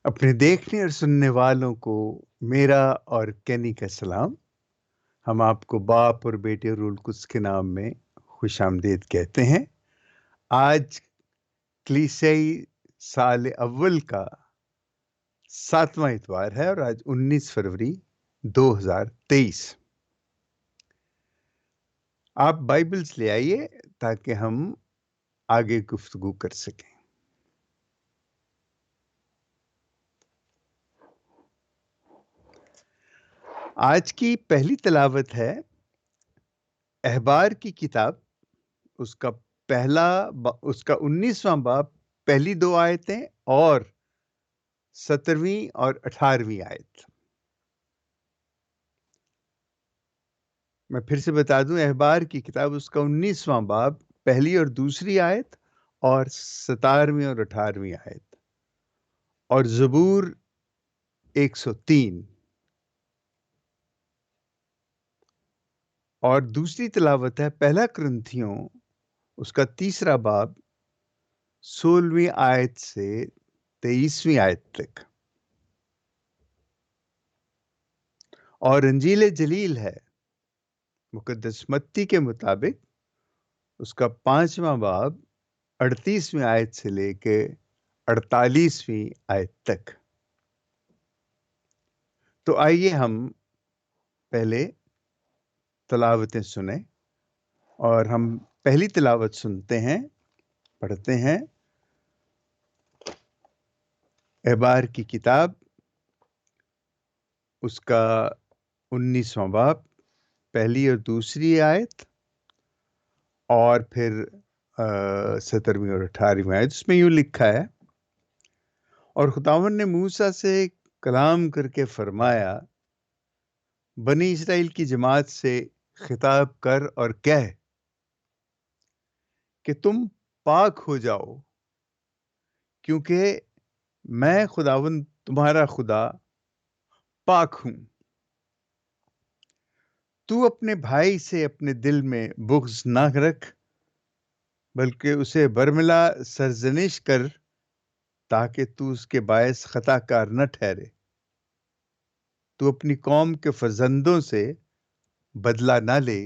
اپنے دیکھنے اور سننے والوں کو میرا اور کینی کا سلام۔ ہم آپ کو باپ اور بیٹے اور روح القدس کے نام میں خوش آمدید کہتے ہیں۔ آج کلیسیائی سال اول کا 7واں اتوار ہے اور آج 19 فروری 2023۔ آپ بائبلز لے آئیے تاکہ ہم آگے گفتگو کر سکیں۔ آج کی پہلی تلاوت ہے احبار کی کتاب، اس کا 19واں باب، پہلی 2 آیتیں اور 17ویں اور 18ویں آیت۔ میں پھر سے بتا دوں، احبار کی کتاب، اس کا 19واں باب، پہلی اور دوسری آیت اور 17ویں اور 18ویں آیت، اور زبور 103۔ اور دوسری تلاوت ہے پہلا کرنتھیوں، اس کا 3 باب، 16ویں آیت سے 23ویں آیت تک۔ اور انجیل جلیل ہے مقدس متی کے مطابق، اس کا 5واں باب، 38ویں آیت سے لے کے 48ویں آیت تک۔ تو آئیے ہم پہلے تلاوتیں سنیں، اور ہم پہلی تلاوت سنتے ہیں، پڑھتے ہیں۔ احبار کی کتاب، اس کا 19واں باب، پہلی اور دوسری آیت، اور پھر 17ویں اور 18ویں آیت۔ اس میں یوں لکھا ہے: اور خداوند نے موسیٰ سے کلام کر کے فرمایا، بنی اسرائیل کی جماعت سے خطاب کر اور کہہ کہ تم پاک ہو جاؤ، کیونکہ میں خداوند تمہارا خدا پاک ہوں۔ تو اپنے بھائی سے اپنے دل میں بغض نہ رکھ، بلکہ اسے برملا سرزنش کر، تاکہ تو اس کے باعث خطا کار نہ ٹھہرے۔ تو اپنی قوم کے فرزندوں سے بدلہ نہ لے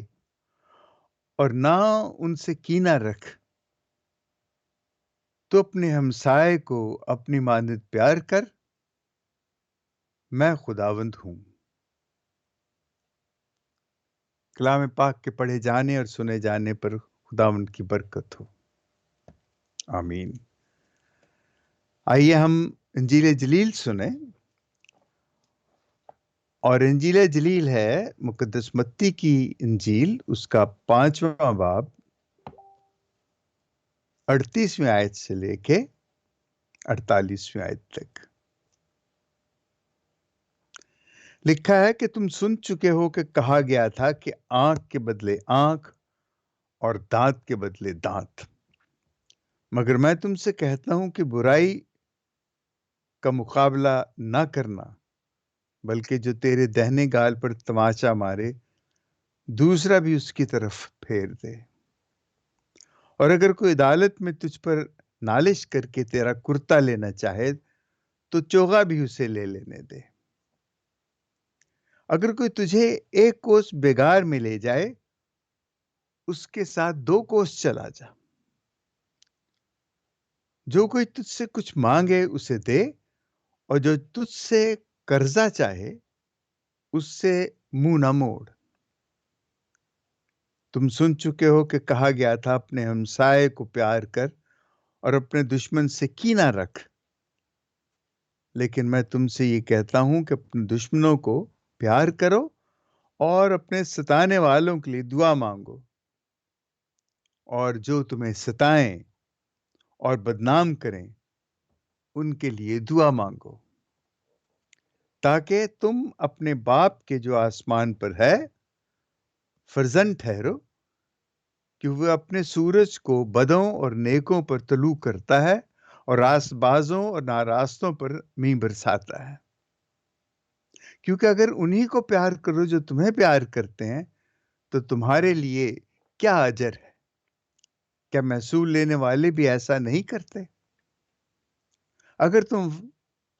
اور نہ ان سے کینہ رکھ۔ تو اپنے ہمسائے کو اپنی مانند پیار کر، میں خداوند ہوں۔ کلام پاک کے پڑھے جانے اور سنے جانے پر خداوند کی برکت ہو، آمین۔ آئیے ہم انجیل جلیل سنیں، اور انجیل جلیل ہے مقدس متی کی انجیل، اس کا 5واں باب، 38ویں آیت سے لے کے 48ویں آیت تک۔ لکھا ہے کہ تم سن چکے ہو کہ کہا گیا تھا کہ آنکھ کے بدلے آنکھ اور دانت کے بدلے دانت۔ مگر میں تم سے کہتا ہوں کہ برائی کا مقابلہ نہ کرنا، بلکہ جو تیرے دہنے گال پر تماچا مارے، دوسرا بھی اس کی طرف پھیر دے۔ اور اگر کوئی عدالت میں تجھ پر نالش کر کے تیرا کرتا لینا چاہے، تو چوغا بھی اسے لے لینے دے۔ اگر کوئی تجھے 1 کوس بیگار میں لے جائے، اس کے ساتھ 2 کوس چلا جا۔ جو کوئی تجھ سے کچھ مانگے اسے دے، اور جو تجھ سے قرضہ چاہے اس سے منہ نہ موڑ۔ تم سن چکے ہو کہ کہا گیا تھا، اپنے ہمسائے کو پیار کر اور اپنے دشمن سے کینہ رکھ۔ لیکن میں تم سے یہ کہتا ہوں کہ اپنے دشمنوں کو پیار کرو اور اپنے ستانے والوں کے لیے دعا مانگو، اور جو تمہیں ستائیں اور بدنام کریں ان کے لیے دعا مانگو، تاکہ تم اپنے باپ کے جو آسمان پر ہے فرزند ٹھہرو، کہ وہ اپنے سورج کو بدوں اور نیکوں پر طلوع کرتا ہے، اور راست بازوں اور ناراستوں پر مینہ برساتا ہے۔ کیونکہ اگر انہی کو پیار کرو جو تمہیں پیار کرتے ہیں، تو تمہارے لیے کیا اجر ہے؟ کیا محصول لینے والے بھی ایسا نہیں کرتے؟ اگر تم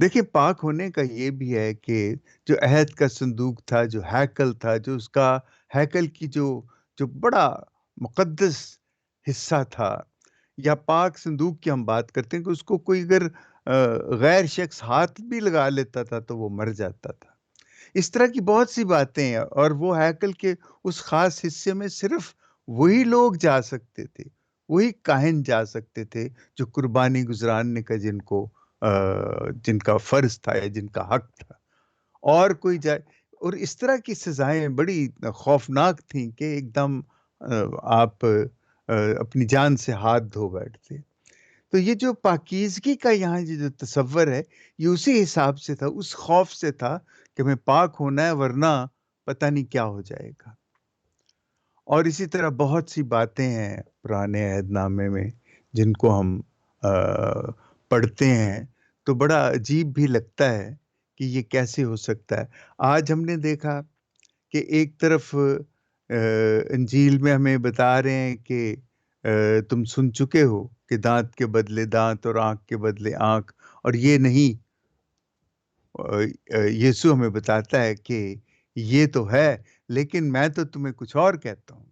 دیکھیں پاک ہونے کا یہ بھی ہے کہ جو عہد کا صندوق تھا، جو ہیکل تھا، جو اس کا ہیکل کی جو بڑا مقدس حصہ تھا، یا پاک صندوق کی ہم بات کرتے ہیں کہ اس کو کوئی اگر غیر شخص ہاتھ بھی لگا لیتا تھا تو وہ مر جاتا تھا۔ اس طرح کی بہت سی باتیں ہیں، اور وہ ہیکل کے اس خاص حصے میں صرف وہی لوگ جا سکتے تھے، وہی کاہن جا سکتے تھے جو قربانی گزراننے کا جن کا فرض تھا یا جن کا حق تھا، اور کوئی جائے۔ اور اس طرح کی سزائیں بڑی خوفناک تھیں کہ ایک دم آپ اپنی جان سے ہاتھ دھو بیٹھتے۔ تو یہ جو پاکیزگی کا یہاں یہ جو تصور ہے، یہ اسی حساب سے تھا، اس خوف سے تھا کہ ہمیں پاک ہونا ہے ورنہ پتہ نہیں کیا ہو جائے گا۔ اور اسی طرح بہت سی باتیں ہیں پرانے عہد نامے میں جن کو ہم پڑھتے ہیں تو بڑا عجیب بھی لگتا ہے کہ یہ کیسے ہو سکتا ہے۔ آج ہم نے دیکھا کہ ایک طرف انجیل میں ہمیں بتا رہے ہیں کہ تم سن چکے ہو کہ دانت کے بدلے دانت اور آنکھ کے بدلے آنکھ، اور یہ نہیں، یسوع ہمیں بتاتا ہے کہ یہ تو ہے، لیکن میں تو تمہیں کچھ اور کہتا ہوں،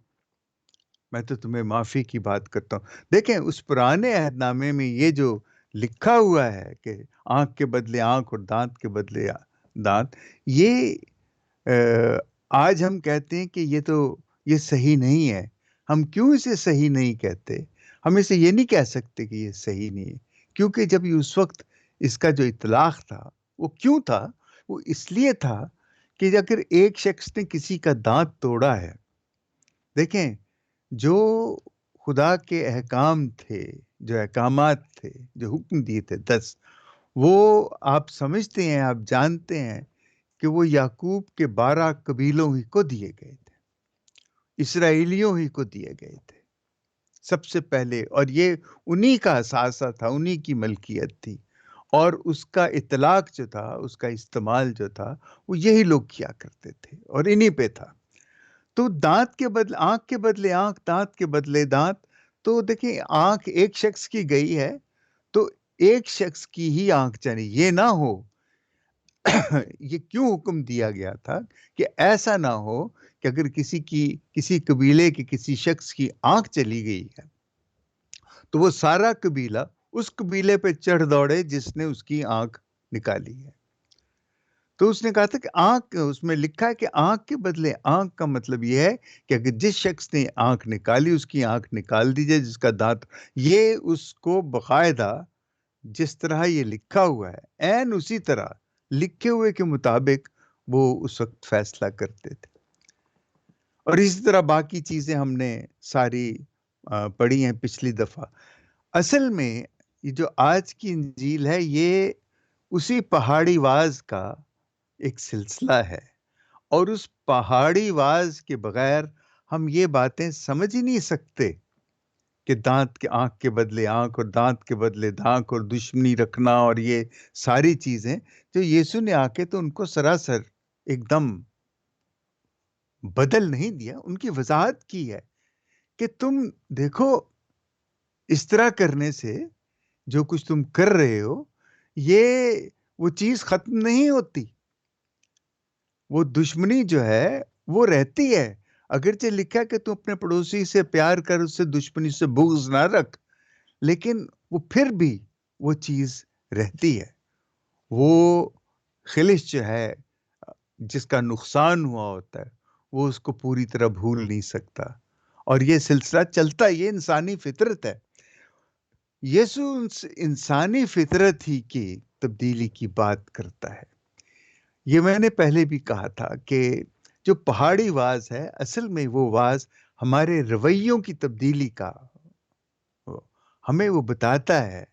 میں تو تمہیں معافی کی بات کرتا ہوں۔ دیکھیں اس پرانے عہد نامے میں یہ جو لکھا ہوا ہے کہ آنکھ کے بدلے آنکھ اور دانت کے بدلے دانت، یہ آج ہم کہتے ہیں کہ یہ صحیح نہیں ہے۔ ہم کیوں اسے صحیح نہیں کہتے؟ ہم اسے یہ نہیں کہہ سکتے کہ یہ صحیح نہیں ہے، کیونکہ جب اس وقت اس کا جو اطلاق تھا وہ کیوں تھا؟ وہ اس لیے تھا کہ اگر ایک شخص نے کسی کا دانت توڑا ہے، دیکھیں جو خدا کے احکام تھے، جو احکامات تھے، جو حکم دیے تھے 10، وہ آپ سمجھتے ہیں، آپ جانتے ہیں کہ وہ یعقوب کے 12 قبیلوں ہی کو دیے گئے تھے، اسرائیلیوں ہی کو دیے گئے تھے سب سے پہلے، اور یہ انہی کا اثاثہ تھا، انہی کی ملکیت تھی، اور اس کا اطلاق جو تھا، اس کا استعمال جو تھا، وہ یہی لوگ کیا کرتے تھے اور انہی پہ تھا۔ تو دانت کے بدلے آنکھ کے بدلے آنکھ، دانت کے بدلے دانت، تو دیکھیں آنکھ ایک شخص کی گئی ہے تو ایک شخص کی ہی آنکھ چلی، یہ نہ ہو یہ کیوں حکم دیا گیا تھا کہ ایسا نہ ہو کہ اگر کسی قبیلے کے کسی شخص کی آنکھ چلی گئی ہے تو وہ سارا قبیلہ اس قبیلے پہ چڑھ دوڑے جس نے اس کی آنکھ نکالی ہے۔ تو اس نے کہا تھا کہ آنکھ، اس میں لکھا ہے کہ آنکھ کے بدلے آنکھ کا مطلب یہ ہے کہ اگر جس شخص نے آنکھ نکالی اس کی آنکھ نکال دی جائے، جس کا دانت، یہ اس کو باقاعدہ جس طرح یہ لکھا ہوا ہے عین اسی طرح لکھے ہوئے کے مطابق وہ اس وقت فیصلہ کرتے تھے۔ اور اسی طرح باقی چیزیں ہم نے ساری پڑھی ہیں پچھلی دفعہ۔ اصل میں یہ جو آج کی انجیل ہے یہ اسی پہاڑی واز کا ایک سلسلہ ہے، اور اس پہاڑی واز کے بغیر ہم یہ باتیں سمجھ ہی نہیں سکتے کہ دانت کے آنکھ کے بدلے آنکھ اور دانت کے بدلے دانت اور دشمنی رکھنا، اور یہ ساری چیزیں جو یسوع نے آ کے تو ان کو سراسر ایک دم بدل نہیں دیا، ان کی وضاحت کی ہے کہ تم دیکھو اس طرح کرنے سے جو کچھ تم کر رہے ہو یہ وہ چیز ختم نہیں ہوتی، وہ دشمنی جو ہے وہ رہتی ہے۔ اگرچہ لکھا کہ تم اپنے پڑوسی سے پیار کر، اس سے دشمنی سے بغض نہ رکھ، لیکن وہ پھر بھی وہ چیز رہتی ہے۔ وہ خلش جو ہے جس کا نقصان ہوا ہوتا ہے وہ اس کو پوری طرح بھول نہیں سکتا، اور یہ سلسلہ چلتا، یہ انسانی فطرت ہے۔ یسوع انسانی فطرت ہی کی تبدیلی کی بات کرتا ہے۔ یہ میں نے پہلے بھی کہا تھا کہ جو پہاڑی واز ہے اصل میں وہ واز ہمارے رویوں کی تبدیلی کا، ہمیں وہ بتاتا ہے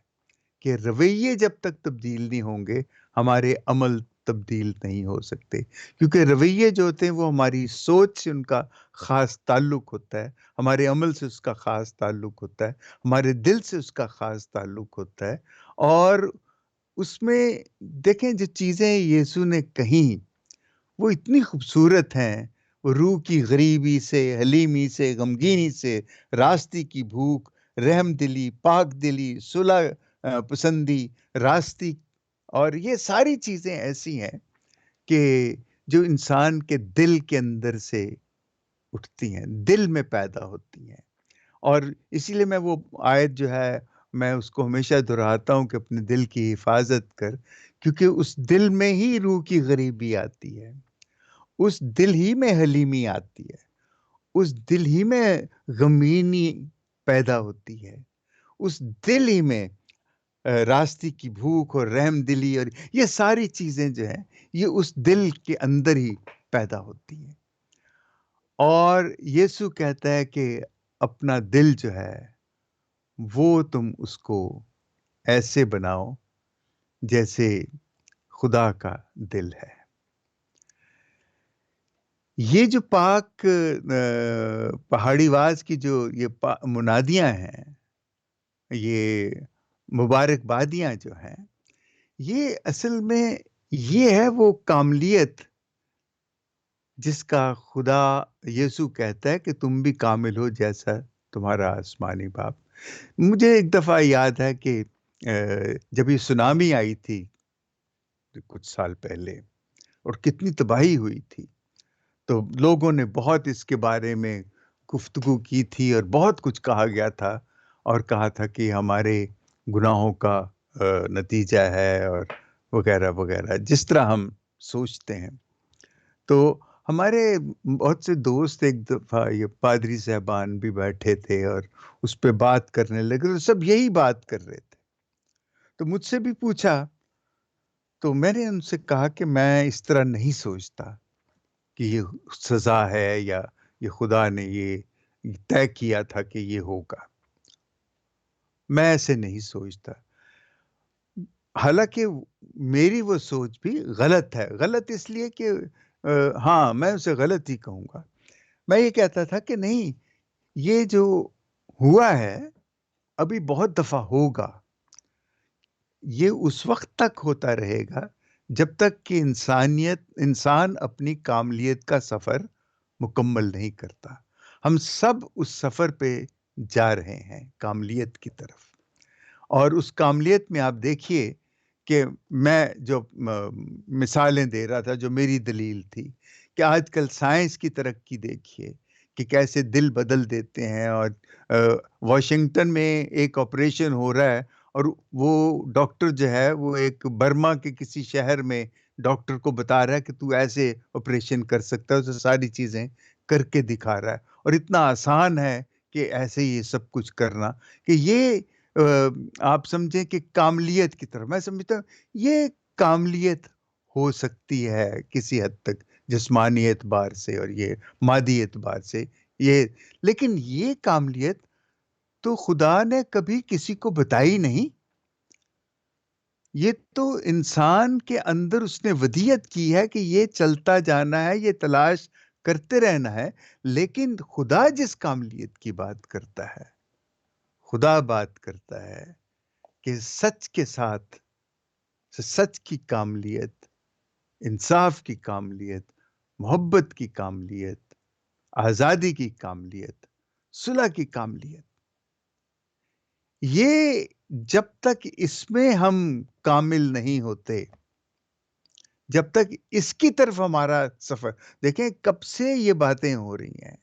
کہ رویے جب تک تبدیل نہیں ہوں گے ہمارے عمل تبدیل نہیں ہو سکتے، کیونکہ رویے جو ہوتے ہیں وہ ہماری سوچ سے ان کا خاص تعلق ہوتا ہے، ہمارے عمل سے اس کا خاص تعلق ہوتا ہے، ہمارے دل سے اس کا خاص تعلق ہوتا ہے۔ اور اس میں دیکھیں جو چیزیں یسوع نے کہیں وہ اتنی خوبصورت ہیں، وہ روح کی غریبی سے، حلیمی سے، غمگینی سے، راستی کی بھوک، رحم دلی، پاک دلی، صلح پسندی، راستی اور یہ ساری چیزیں ایسی ہیں کہ جو انسان کے دل کے اندر سے اٹھتی ہیں، دل میں پیدا ہوتی ہیں۔ اور اسی لیے میں وہ آیت جو ہے میں اس کو ہمیشہ دہراتا ہوں کہ اپنے دل کی حفاظت کر، کیونکہ اس دل میں ہی روح کی غریبی آتی ہے، اس دل ہی میں حلیمی آتی ہے، اس دل ہی میں غمگینی پیدا ہوتی ہے، اس دل ہی میں راستے کی بھوک اور رحم دلی اور یہ ساری چیزیں جو ہیں یہ اس دل کے اندر ہی پیدا ہوتی ہیں۔ اور یسوع کہتا ہے کہ اپنا دل جو ہے وہ تم اس کو ایسے بناؤ جیسے خدا کا دل ہے۔ یہ جو پاک پہاڑی واز کی جو یہ منادیاں ہیں، یہ مبارکبادیاں جو ہیں، یہ اصل میں یہ ہے وہ کاملیت جس کا خدا یسوع کہتا ہے کہ تم بھی کامل ہو جیسا تمہارا آسمانی باپ۔ مجھے ایک دفعہ یاد ہے کہ جب یہ سونامی آئی تھی کچھ سال پہلے اور کتنی تباہی ہوئی تھی، تو لوگوں نے بہت اس کے بارے میں گفتگو کی تھی اور بہت کچھ کہا گیا تھا، اور کہا تھا کہ ہمارے گناہوں کا نتیجہ ہے اور وغیرہ وغیرہ، جس طرح ہم سوچتے ہیں۔ تو ہمارے بہت سے دوست ایک دفعہ یہ پادری صاحبان بھی بیٹھے تھے اور اس پہ بات کرنے لگے، تو سب یہی بات کر رہے تھے۔ تو مجھ سے بھی پوچھا، تو میں نے ان سے کہا کہ میں اس طرح نہیں سوچتا کہ یہ سزا ہے یا یہ خدا نے یہ طے کیا تھا کہ یہ ہوگا۔ میں ایسے نہیں سوچتا، حالانکہ میری وہ سوچ بھی غلط ہے۔ غلط اس لیے کہ ہاں میں اسے غلط ہی کہوں گا۔ میں یہ کہتا تھا کہ نہیں، یہ جو ہوا ہے ابھی بہت دفعہ ہوگا، یہ اس وقت تک ہوتا رہے گا جب تک کہ انسان اپنی کاملیت کا سفر مکمل نہیں کرتا۔ ہم سب اس سفر پہ جا رہے ہیں کاملیت کی طرف، اور اس کاملیت میں آپ دیکھیے کہ میں جو مثالیں دے رہا تھا، جو میری دلیل تھی کہ آج کل سائنس کی ترقی دیکھیے کہ کیسے دل بدل دیتے ہیں، اور واشنگٹن میں ایک آپریشن ہو رہا ہے اور وہ ڈاکٹر جو ہے وہ ایک برما کے کسی شہر میں ڈاکٹر کو بتا رہا ہے کہ تو ایسے آپریشن کر سکتا ہے، اسے ساری چیزیں کر کے دکھا رہا ہے، اور اتنا آسان ہے کہ ایسے ہی یہ سب کچھ کرنا، کہ یہ آپ سمجھیں کہ کاملیت کی طرف میں سمجھتا ہوں یہ کاملیت ہو سکتی ہے کسی حد تک جسمانی اعتبار سے اور یہ مادی اعتبار سے، یہ لیکن یہ کاملیت تو خدا نے کبھی کسی کو بتائی نہیں۔ یہ تو انسان کے اندر اس نے ودیت کی ہے کہ یہ چلتا جانا ہے، یہ تلاش کرتے رہنا ہے۔ لیکن خدا جس کاملیت کی بات کرتا ہے، خدا بات کرتا ہے کہ سچ کے ساتھ، سچ کی کاملیت، انصاف کی کاملیت، محبت کی کاملیت، آزادی کی کاملیت، صلح کی کاملیت، یہ جب تک اس میں ہم کامل نہیں ہوتے، جب تک اس کی طرف ہمارا سفر، دیکھیں کب سے یہ باتیں ہو رہی ہیں،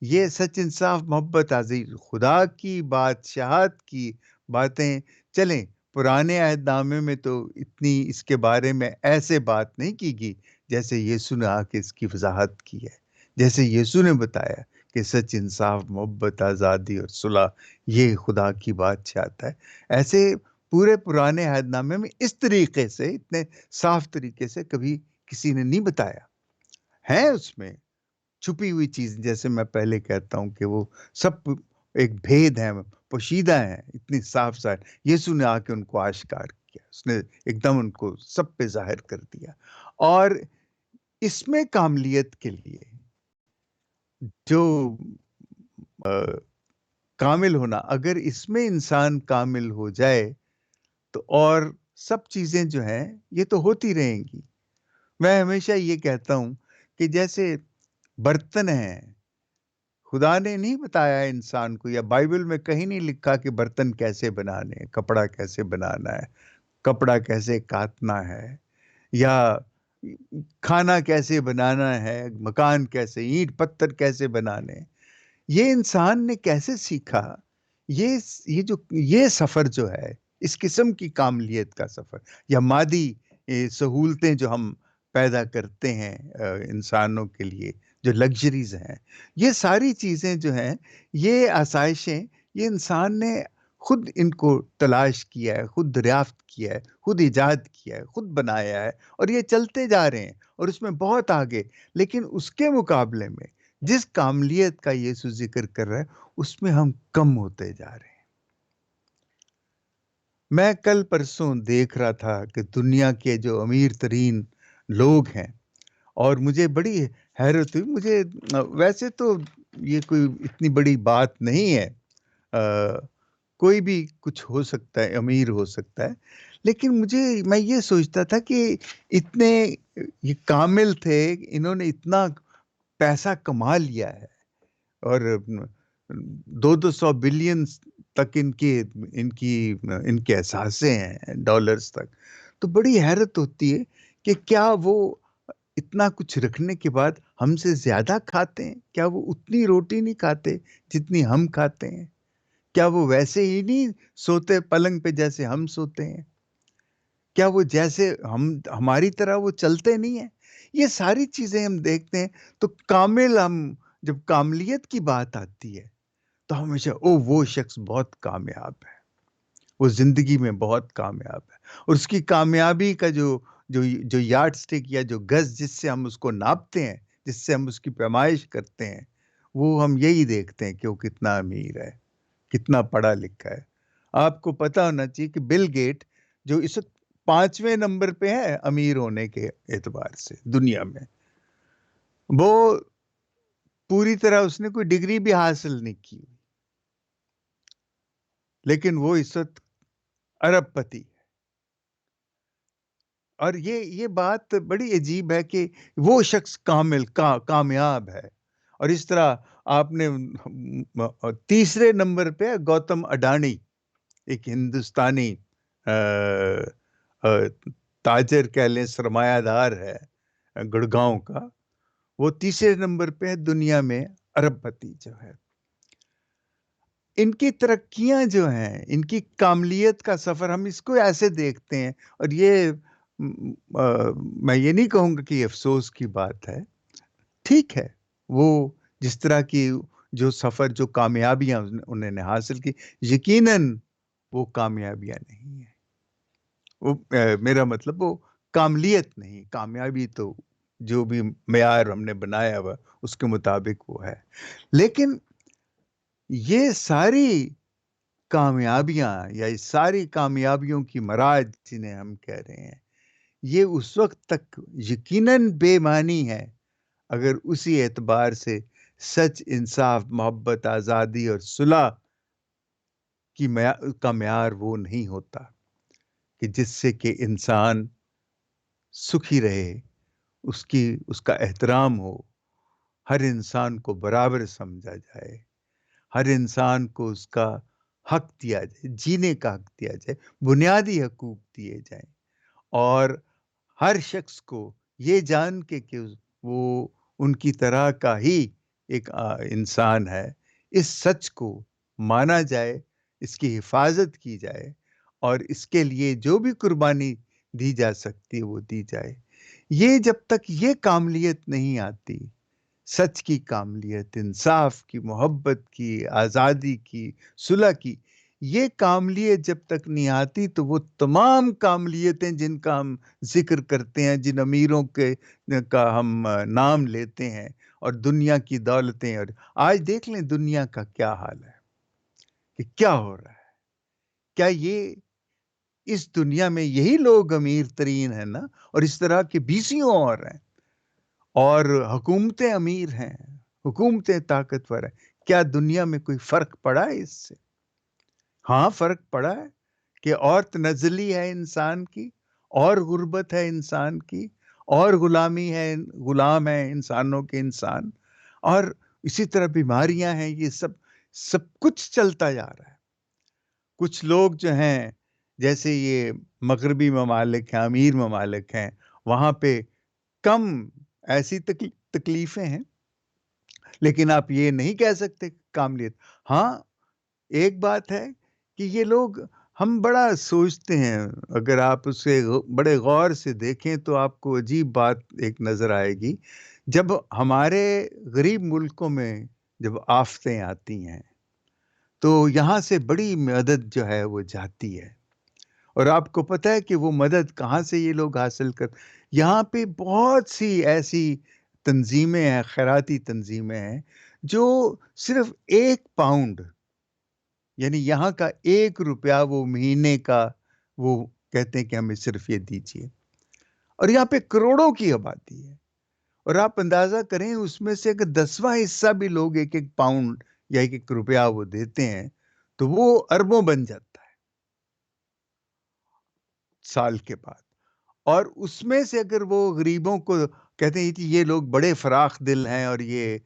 یہ سچ، انصاف، محبت، عزیز خدا کی بادشاہت کی باتیں چلیں۔ پرانے عہد نامے میں تو اتنی اس کے بارے میں ایسے بات نہیں کی گئی جیسے یسوع نے آ کے اس کی وضاحت کی ہے، جیسے یسوع نے بتایا کہ سچ، انصاف، محبت، آزادی اور صلح یہ خدا کی بادشاہت ہے۔ ایسے پورے پرانے عہد نامے میں اس طریقے سے، اتنے صاف طریقے سے کبھی کسی نے نہیں بتایا ہے۔ اس میں چھپی ہوئی چیز، جیسے میں پہلے کہتا ہوں کہ وہ سب ایک بھید ہیں، پوشیدہ ہیں، اتنی صاف صاف یسوع نے آ کے ان کو آشکار کیا، اس نے ایک دم ان کو سب پہ ظاہر کر دیا۔ اور اس میں کاملیت کے لیے جو کامل ہونا، اگر اس میں انسان کامل ہو جائے تو اور سب چیزیں جو ہیں یہ تو ہوتی رہیں گی۔ میں ہمیشہ یہ کہتا ہوں کہ جیسے برتن ہیں، خدا نے نہیں بتایا انسان کو، یا بائبل میں کہیں نہیں لکھا کہ برتن کیسے بنانے ہیں، کپڑا کیسے بنانا ہے، کپڑا کیسے کاٹنا ہے، یا کھانا کیسے بنانا ہے، مکان کیسے، اینٹ پتھر کیسے بنانے، یہ انسان نے کیسے سیکھا؟ یہ سفر جو ہے، اس قسم کی کاملیت کا سفر، یا مادی سہولتیں جو ہم پیدا کرتے ہیں انسانوں کے لیے، جو لگژریز ہیں، یہ ساری چیزیں جو ہیں، یہ آسائشیں، یہ انسان نے خود ان کو تلاش کیا ہے، خود دریافت کیا ہے، خود ایجاد کیا ہے، خود بنایا ہے، اور یہ چلتے جا رہے ہیں، اور اس میں بہت آگے۔ لیکن اس کے مقابلے میں جس کاملیت کا یسوع ذکر کر رہا ہے، اس میں ہم کم ہوتے جا رہے ہیں۔ میں کل پرسوں دیکھ رہا تھا کہ دنیا کے جو امیر ترین لوگ ہیں، اور مجھے بڑی حیرت ہوئی۔ مجھے ویسے تو یہ کوئی اتنی بڑی بات نہیں ہے، کوئی بھی کچھ ہو سکتا ہے، امیر ہو سکتا ہے، لیکن میں یہ سوچتا تھا کہ اتنے یہ کامل تھے، انہوں نے اتنا پیسہ کما لیا ہے، اور 200 بلین تک ان کے احساسے ہیں، ڈالرز تک۔ تو بڑی حیرت ہوتی ہے کہ کیا وہ اتنا کچھ رکھنے کے بعد ہم سے زیادہ کھاتے ہیں؟ کیا وہ اتنی روٹی نہیں کھاتے جتنی ہم کھاتے ہیں؟ کیا وہ ویسے ہی نہیں سوتے پلنگ پہ جیسے ہم سوتے ہیں؟ کیا وہ جیسے ہماری طرح وہ چلتے نہیں ہیں؟ یہ ساری چیزیں ہم دیکھتے ہیں تو جب کاملیت کی بات آتی ہے تو ہمیشہ وہ شخص بہت کامیاب ہے، وہ زندگی میں بہت کامیاب ہے، اور اس کی کامیابی کا جو یارڈ سٹک، یا جو گز جس سے ہم اس کو ناپتے ہیں، جس سے ہم اس کی پیمائش کرتے ہیں، وہ ہم یہی دیکھتے ہیں کہ وہ کتنا امیر ہے، کتنا پڑھا لکھا ہے۔ آپ کو پتا ہونا چاہیے کہ بل گیٹ جو اس وقت 5ویں نمبر پہ ہے امیر ہونے کے اعتبار سے دنیا میں، وہ پوری طرح اس نے کوئی ڈگری بھی حاصل نہیں کی، لیکن وہ اس وقت ارب پتی ہے۔ اور یہ بات بڑی عجیب ہے کہ وہ شخص کامیاب ہے، اور اس طرح آپ نے تیسرے نمبر پہ گوتم اڈانی، ایک ہندوستانی تاجر کہہ لیں، سرمایہ دار ہے، گڑگاؤں کا، وہ تیسرے نمبر پہ ہے دنیا میں ارب پتی جو ہے۔ ان کی ترقیاں جو ہیں، ان کی کاملیت کا سفر، ہم اس کو ایسے دیکھتے ہیں، اور یہ میں یہ نہیں کہوں گا کہ یہ افسوس کی بات ہے، ٹھیک ہے، وہ جس طرح کی جو سفر، جو کامیابیاں انہوں نے حاصل کی، یقیناً وہ کامیابیاں نہیں ہیں، وہ میرا مطلب وہ کاملیت نہیں، کامیابی تو جو بھی معیار ہم نے بنایا ہوا اس کے مطابق وہ ہے۔ لیکن یہ ساری کامیابیاں، یا اس ساری کامیابیوں کی مراج جنہیں ہم کہہ رہے ہیں، یہ اس وقت تک یقیناً بے معنی ہے اگر اسی اعتبار سے سچ، انصاف، محبت، آزادی اور صلح کا معیار وہ نہیں ہوتا کہ جس سے کہ انسان سکھی رہے، اس کا احترام ہو، ہر انسان کو برابر سمجھا جائے، ہر انسان کو اس کا حق دیا جائے، جینے کا حق دیا جائے، بنیادی حقوق دیے جائیں، اور ہر شخص کو یہ جان کے کہ وہ ان کی طرح کا ہی ایک انسان ہے، اس سچ کو مانا جائے، اس کی حفاظت کی جائے، اور اس کے لیے جو بھی قربانی دی جا سکتی ہے وہ دی جائے۔ یہ جب تک یہ کاملیت نہیں آتی، سچ کی کاملیت، انصاف کی، محبت کی، آزادی کی، صلح کی، یہ کاملیت جب تک نہیں آتی تو وہ تمام کاملیتیں جن کا ہم ذکر کرتے ہیں، جن امیروں کا ہم نام لیتے ہیں، اور دنیا کی دولتیں، اور آج دیکھ لیں دنیا کا کیا حال ہے، کہ کیا ہو رہا ہے۔ کیا یہ اس دنیا میں یہی لوگ امیر ترین ہیں نا؟ اور اس طرح کے بیسیوں اور ہیں، اور حکومتیں امیر ہیں، حکومتیں طاقتور ہیں۔ کیا دنیا میں کوئی فرق پڑا ہے اس سے؟ ہاں، فرق پڑا ہے کہ اور تنزلی ہے انسان کی، اور غربت ہے انسان کی، اور غلام ہے انسانوں کے انسان، اور اسی طرح بیماریاں ہیں، یہ سب کچھ چلتا جا رہا ہے۔ کچھ لوگ جو ہیں جیسے یہ مغربی ممالک ہیں، امیر ممالک ہیں، وہاں پہ کم ایسی تکلیفیں ہیں، لیکن آپ یہ نہیں کہہ سکتے کاملیت۔ ہاں، ایک بات ہے کہ یہ لوگ، ہم بڑا سوچتے ہیں، اگر آپ اسے بڑے غور سے دیکھیں تو آپ کو عجیب بات ایک نظر آئے گی۔ جب ہمارے غریب ملکوں میں جب آفتیں آتی ہیں تو یہاں سے بڑی مدد جو ہے وہ جاتی ہے، اور آپ کو پتہ ہے کہ وہ مدد کہاں سے یہ لوگ حاصل یہاں پہ بہت سی ایسی تنظیمیں ہیں، خیراتی تنظیمیں ہیں، جو صرف 1 پاؤنڈ، یعنی یہاں کا 1 روپیہ وہ مہینے کا، وہ کہتے ہیں کہ ہمیں صرف یہ دیجیے، اور یہاں پہ کروڑوں کی آبادی ہے، اور آپ اندازہ کریں اس میں سے اگر 10واں حصہ بھی لوگ 1 پاؤنڈ یا 1 روپیہ وہ دیتے ہیں تو وہ اربوں بن جاتا ہے سال کے بعد۔ اور اس میں سے اگر وہ غریبوں کو کہتے ہیں کہ یہ لوگ بڑے فراخ دل ہیں، اور یہ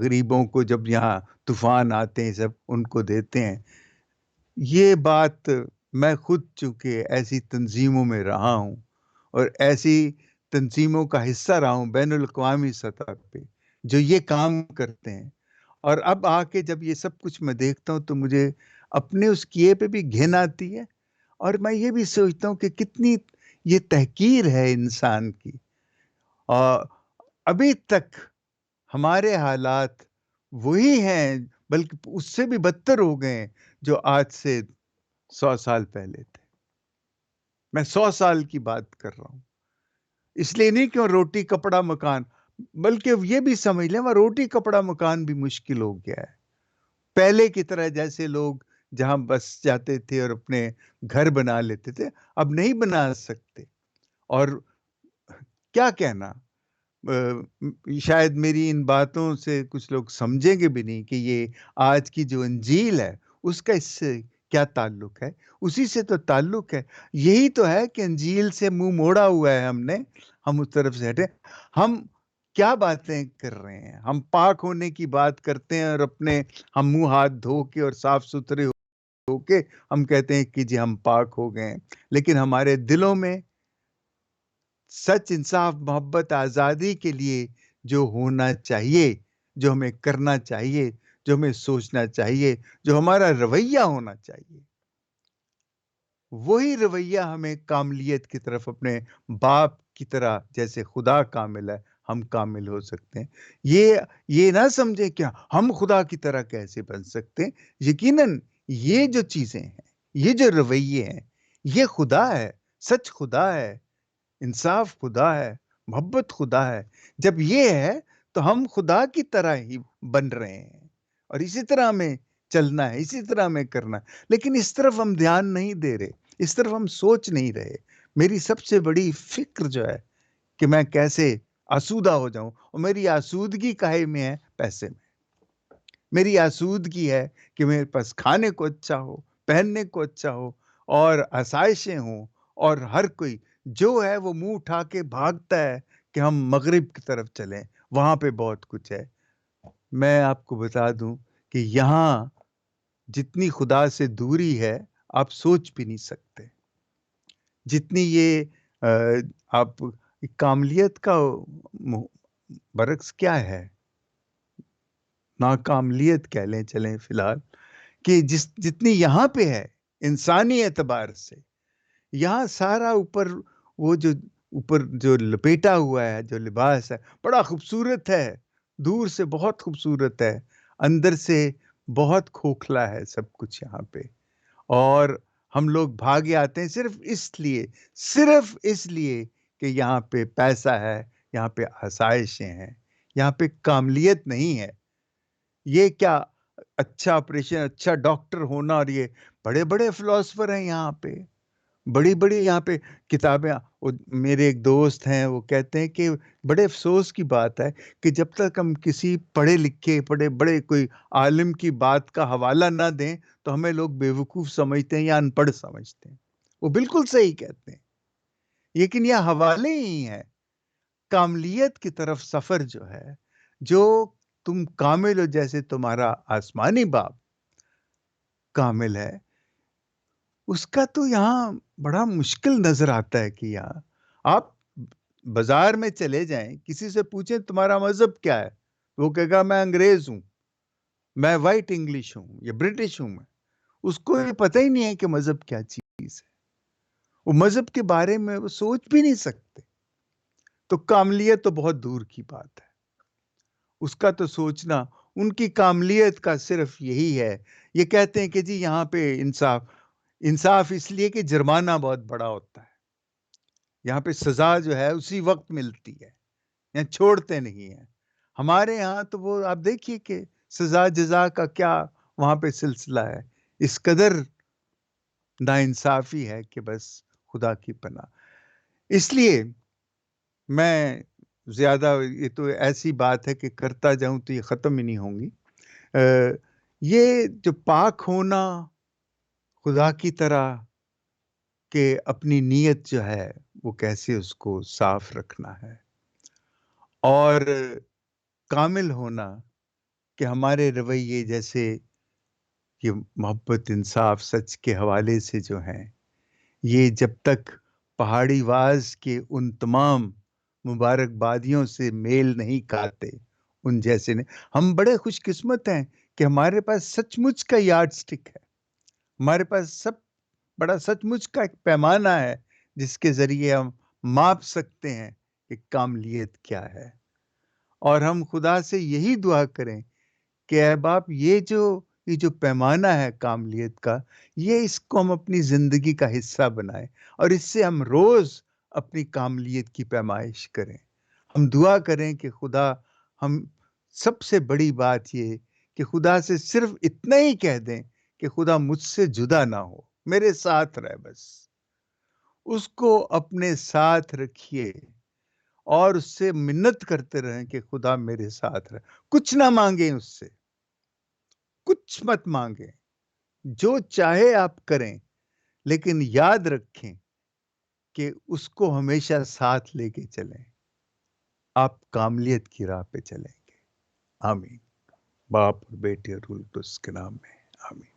غریبوں کو جب یہاں طوفان آتے ہیں سب ان کو دیتے ہیں، یہ بات میں خود چونکہ ایسی تنظیموں میں رہا ہوں اور ایسی تنظیموں کا حصہ رہا ہوں بین الاقوامی سطح پہ جو یہ کام کرتے ہیں، اور اب آ کے جب یہ سب کچھ میں دیکھتا ہوں تو مجھے اپنے اس کیے پہ بھی گھن آتی ہے، اور میں یہ بھی سوچتا ہوں کہ کتنی یہ تحقیر ہے انسان کی۔ اور ابھی تک ہمارے حالات وہی ہیں، بلکہ اس سے بھی بدتر ہو گئے ہیں جو آج سے 100 سال پہلے تھے۔ میں 100 سال کی بات کر رہا ہوں، اس لیے نہیں کہ روٹی کپڑا مکان، بلکہ یہ بھی سمجھ لیں وہ روٹی کپڑا مکان بھی مشکل ہو گیا ہے۔ پہلے کی طرح جیسے لوگ جہاں بس جاتے تھے اور اپنے گھر بنا لیتے تھے، اب نہیں بنا سکتے۔ اور کیا کہنا، شاید میری ان باتوں سے کچھ لوگ سمجھیں گے بھی نہیں کہ یہ آج کی جو انجیل ہے اس کا اس سے کیا تعلق ہے۔ اسی سے تو تعلق ہے، یہی تو ہے کہ انجیل سے منہ موڑا ہوا ہے ہم نے، ہم اس طرف سے ہٹے۔ ہم کیا باتیں کر رہے ہیں، ہم پاک ہونے کی بات کرتے ہیں، اور اپنے ہم منہ ہاتھ دھو کے اور صاف ستھرے ہو کے ہم کہتے ہیں کہ جی ہم پاک ہو گئے ہیں، لیکن ہمارے دلوں میں سچ، انصاف، محبت، آزادی کے لیے جو ہونا چاہیے، جو ہمیں کرنا چاہیے، جو ہمیں سوچنا چاہیے، جو ہمارا رویہ ہونا چاہیے، وہی رویہ ہمیں کاملیت کی طرف، اپنے باپ کی طرح جیسے خدا کامل ہے ہم کامل ہو سکتے ہیں۔ یہ نہ سمجھیں کہ ہم خدا کی طرح کیسے بن سکتے ہیں۔ یقیناً یہ جو چیزیں ہیں، یہ جو رویے ہیں، یہ خدا ہے، سچ خدا ہے، انصاف خدا ہے، محبت خدا ہے۔ جب یہ ہے تو ہم خدا کی طرح ہی بن رہے ہیں، اور اسی طرح ہمیں چلنا ہے، اسی طرح ہمیں کرنا ہے، لیکن اس طرف ہم دھیان نہیں دے رہے، اس طرف ہم سوچ نہیں رہے۔ میری سب سے بڑی فکر جو ہے کہ میں کیسے آسودہ ہو جاؤں، اور میری آسودگی کاہے میں ہے؟ پیسے میں۔ میری آسودگی ہے کہ میرے پاس کھانے کو اچھا ہو، پہننے کو اچھا ہو، اور آسائشیں ہوں، اور ہر کوئی جو ہے وہ منہ اٹھا کے بھاگتا ہے کہ ہم مغرب کی طرف چلیں، وہاں پہ بہت کچھ ہے۔ میں آپ کو بتا دوں کہ یہاں جتنی خدا سے دوری ہے آپ سوچ بھی نہیں سکتے، جتنی یہ آپ کاملیت کا برعکس کیا ہے، ناکاملیت کہہ لیں چلیں فی الحال، کہ جتنی یہاں پہ ہے انسانی اعتبار سے، یہاں سارا اوپر وہ جو اوپر جو لپیٹا ہوا ہے، جو لباس ہے بڑا خوبصورت ہے، دور سے بہت خوبصورت ہے، اندر سے بہت کھوکھلا ہے سب کچھ یہاں پہ۔ اور ہم لوگ بھاگے آتے ہیں صرف اس لیے کہ یہاں پہ پیسہ ہے، یہاں پہ آسائشیں ہیں، یہاں پہ کاملیت نہیں ہے۔ یہ کیا اچھا آپریشن، اچھا ڈاکٹر ہونا، اور یہ بڑے بڑے فلاسفر ہیں یہاں پہ، بڑی بڑی یہاں پہ کتابیں۔ میرے ایک دوست ہیں، وہ کہتے ہیں کہ بڑے افسوس کی بات ہے کہ جب تک ہم کسی پڑھے لکھے بڑے کوئی عالم کی بات کا حوالہ نہ دیں تو ہمیں لوگ بیوقوف سمجھتے ہیں یا ان پڑھ سمجھتے ہیں۔ وہ بالکل صحیح کہتے ہیں، لیکن یہ حوالے ہی ہیں۔ کاملیت کی طرف سفر جو ہے، جو تم کامل ہو جیسے تمہارا آسمانی باپ کامل ہے، اس کا تو یہاں بڑا مشکل نظر آتا ہے کہ یہاں آپ بازار میں چلے جائیں، کسی سے پوچھیں تمہارا مذہب کیا ہے، وہ کہے گا میں انگریز ہوں، میں وائٹ انگلش ہوں یا برٹش ہوں میں، اس کو یہ پتہ ہی نہیں ہے کہ مذہب کیا چیز ہے، وہ مذہب کے بارے میں وہ سوچ بھی نہیں سکتے. تو کاملیت تو بہت دور کی بات ہے، اس کا تو سوچنا، ان کی کاملیت کا صرف یہی ہے. یہ کہتے ہیں کہ جی یہاں پہ انصاف اس لیے کہ جرمانہ بہت بڑا ہوتا ہے، یہاں پہ سزا جو ہے اسی وقت ملتی ہے، یہاں چھوڑتے نہیں ہیں. ہمارے یہاں تو وہ آپ دیکھیے کہ سزا جزا کا کیا وہاں پہ سلسلہ ہے، اس قدر ناانصافی ہے کہ بس خدا کی پناہ. اس لیے میں زیادہ، یہ تو ایسی بات ہے کہ کرتا جاؤں تو یہ ختم ہی نہیں ہوں گی. یہ جو پاک ہونا خدا کی طرح کہ اپنی نیت جو ہے وہ کیسے اس کو صاف رکھنا ہے، اور کامل ہونا کہ ہمارے رویے جیسے یہ محبت، انصاف، سچ کے حوالے سے جو ہیں، یہ جب تک پہاڑی واز کے ان تمام مبارک بادیوں سے میل نہیں کھاتے، ان جیسے نہیں. ہم بڑے خوش قسمت ہیں کہ ہمارے پاس سچ مچ کا یارڈ سٹک ہے، ہمارے پاس بڑا سچ مچ کا ایک پیمانہ ہے جس کے ذریعے ہم ماپ سکتے ہیں کہ کاملیت کیا ہے. اور ہم خدا سے یہی دعا کریں کہ اے باپ، یہ جو پیمانہ ہے کاملیت کا، یہ اس کو ہم اپنی زندگی کا حصہ بنائیں، اور اس سے ہم روز اپنی کاملیت کی پیمائش کریں. ہم دعا کریں کہ خدا، ہم سب سے بڑی بات یہ کہ خدا سے صرف اتنا ہی کہہ دیں کہ خدا مجھ سے جدا نہ ہو، میرے ساتھ رہے، بس اس کو اپنے ساتھ رکھیے اور اس سے منت کرتے رہیں کہ خدا میرے ساتھ رہے. کچھ نہ مانگیں اس سے، کچھ مت مانگیں، جو چاہے آپ کریں، لیکن یاد رکھیں کہ اس کو ہمیشہ ساتھ لے کے چلیں، آپ کاملیت کی راہ پہ چلیں گے. آمین. باپ اور بیٹے اور روح القدس کے نام میں آمین.